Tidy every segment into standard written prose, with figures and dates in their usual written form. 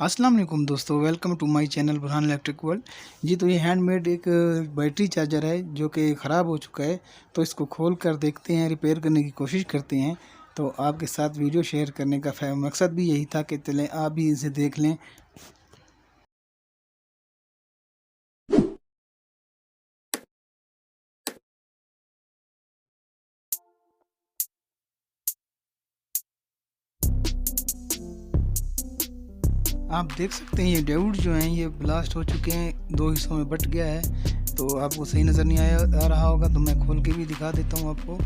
अस्सलाम वालेकुम दोस्तों, welcome to my channel Burhan electric world. जी तो ये हैंडमेड एक बैटरी चार्जर है जो कि ख़राब हो चुका है। तो इसको खोल कर देखते हैं, रिपेयर करने की कोशिश करते हैं। तो आपके साथ वीडियो शेयर करने का मकसद भी यही था कि चलें आप भी इसे देख लें। आप देख सकते हैं ये डियोड जो हैं ये ब्लास्ट हो चुके हैं, दो हिस्सों में बट गया है। तो आपको सही नज़र नहीं आ रहा होगा, तो मैं खोल के भी दिखा देता हूँ आपको।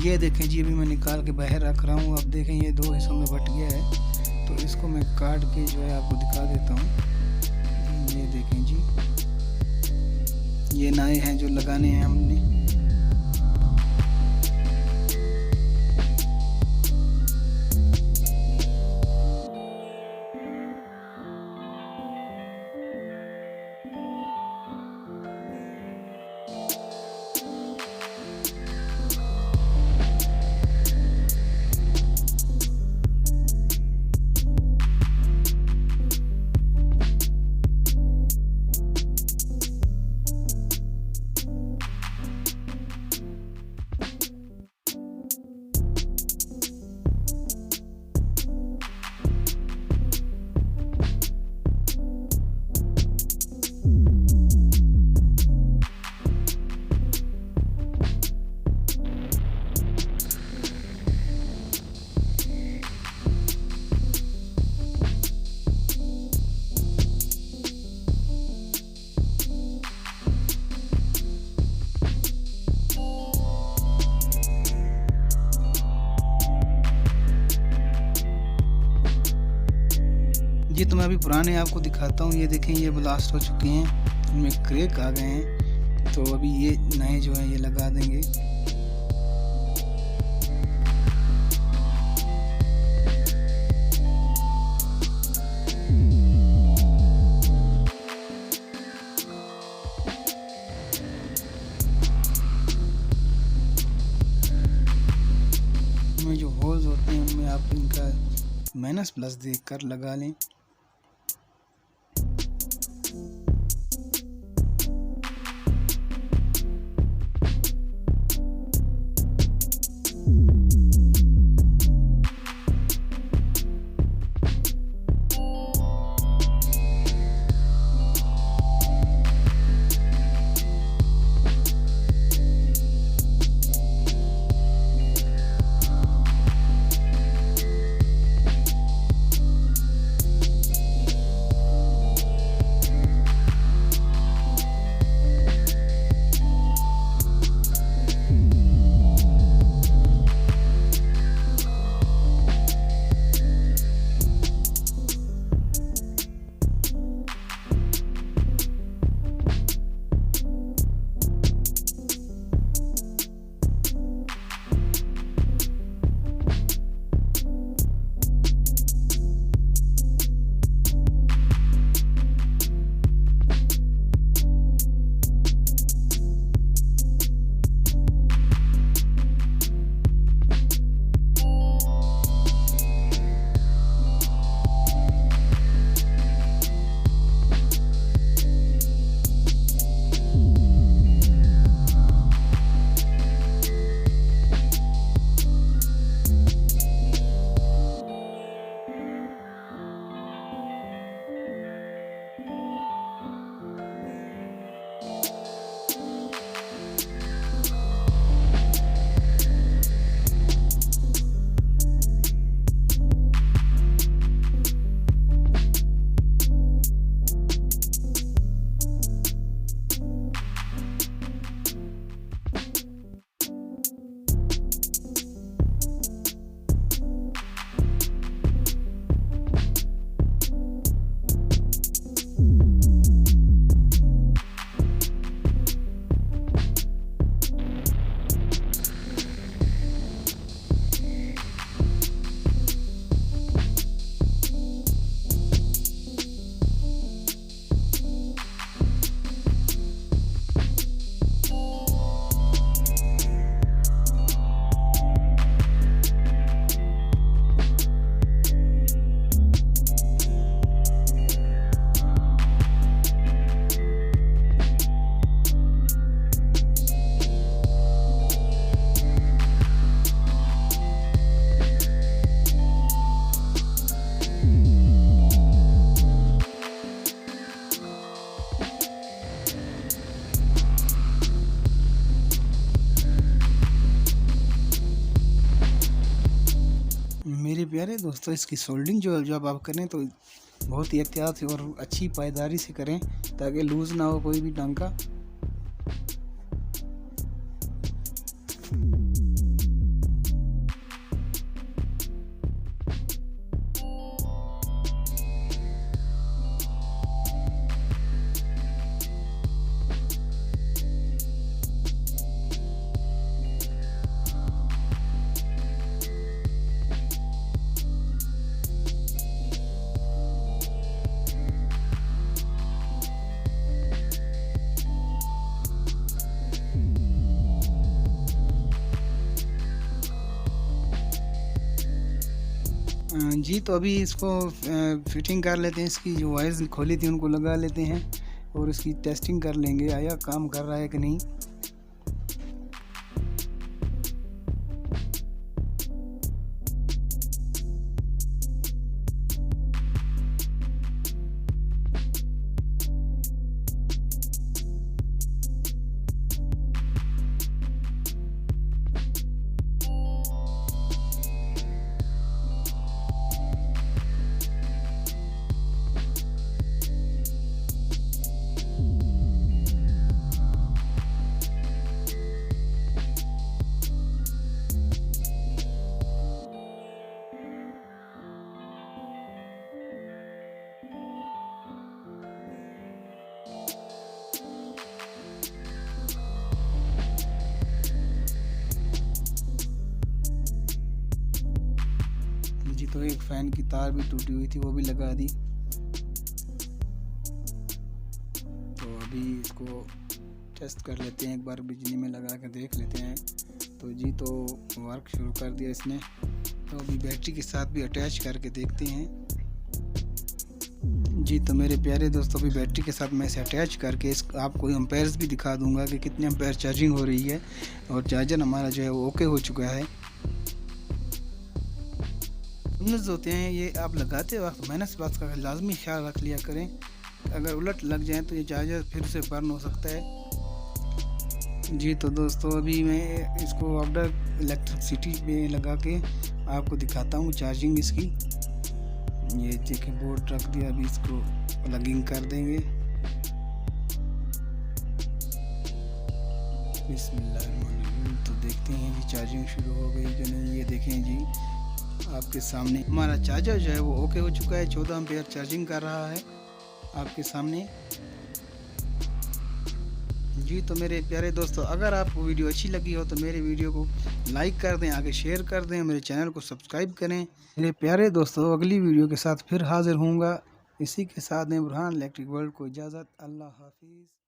ये देखें जी, अभी मैं निकाल के बाहर रख रहा हूँ। आप देखें ये दो हिस्सों में बट गया है। तो इसको मैं काट के जो है आपको दिखा देता हूँ। ये देखें जी, ये नए हैं जो लगाने हैं हमने। जी तो मैं अभी पुराने आपको दिखाता हूँ। ये देखें ये ब्लास्ट हो चुके हैं, इनमें क्रैक आ गए हैं। तो अभी ये नए जो हैं ये लगा देंगे। इनमें जो होल्स होते हैं उनमें आप इनका -+ देख कर लगा लें। प्यारे दोस्तों, इसकी सोल्डिंग जो जब आप करें तो बहुत ही एहतियात से और अच्छी पायदारी से करें ताकि लूज़ ना हो कोई भी टांका। जी तो अभी इसको फिटिंग कर लेते हैं। इसकी जो वायर्स खोली थी उनको लगा लेते हैं और इसकी टेस्टिंग कर लेंगे आया काम कर रहा है कि नहीं। जी तो एक फ़ैन की तार भी टूटी हुई थी, वो भी लगा दी। तो अभी इसको टेस्ट कर लेते हैं, एक बार बिजली में लगा के देख लेते हैं। तो जी तो वर्क शुरू कर दिया इसने। तो अभी बैटरी के साथ भी अटैच करके देखते हैं। जी तो मेरे प्यारे दोस्तों, अभी बैटरी के साथ मैं इसे अटैच करके इस आपको एम्पेयर्स भी दिखा दूंगा कि कितने एम्पेयर चार्जिंग हो रही है। और चार्जर हमारा जो है वो ओके हो चुका है। होते हैं ये आप लगाते वक्त माइनस बात का लाजमी ख्याल रख लिया करें। अगर उलट लग जाए तो ये चार्जर फिर से बर्न हो सकता है। जी तो दोस्तों, अभी मैं इसको आफ्टर इलेक्ट्रिसिटी में लगा के आपको दिखाता हूँ चार्जिंग इसकी। ये देखिए बोर्ड रख दिया, अभी इसको प्लगिंग कर देंगे। बिस्मिल्लाहिर्रहमानिर्रहीम। तो देखते हैं जी चार्जिंग शुरू हो गई कि नहीं। ये देखें जी आपके सामने हमारा चार्जर जो है वो ओके हो चुका है। 14 एम्पेयर चार्जिंग कर रहा है आपके सामने। जी तो मेरे प्यारे दोस्तों, अगर आपको वीडियो अच्छी लगी हो तो मेरे वीडियो को लाइक कर दें, आगे शेयर कर दें, मेरे चैनल को सब्सक्राइब करें। मेरे प्यारे दोस्तों, अगली वीडियो के साथ फिर हाजिर होऊंगा। इसी के साथ में बुरहान इलेक्ट्रिक वर्ल्ड को इजाज़त। अल्लाह हाफिज़।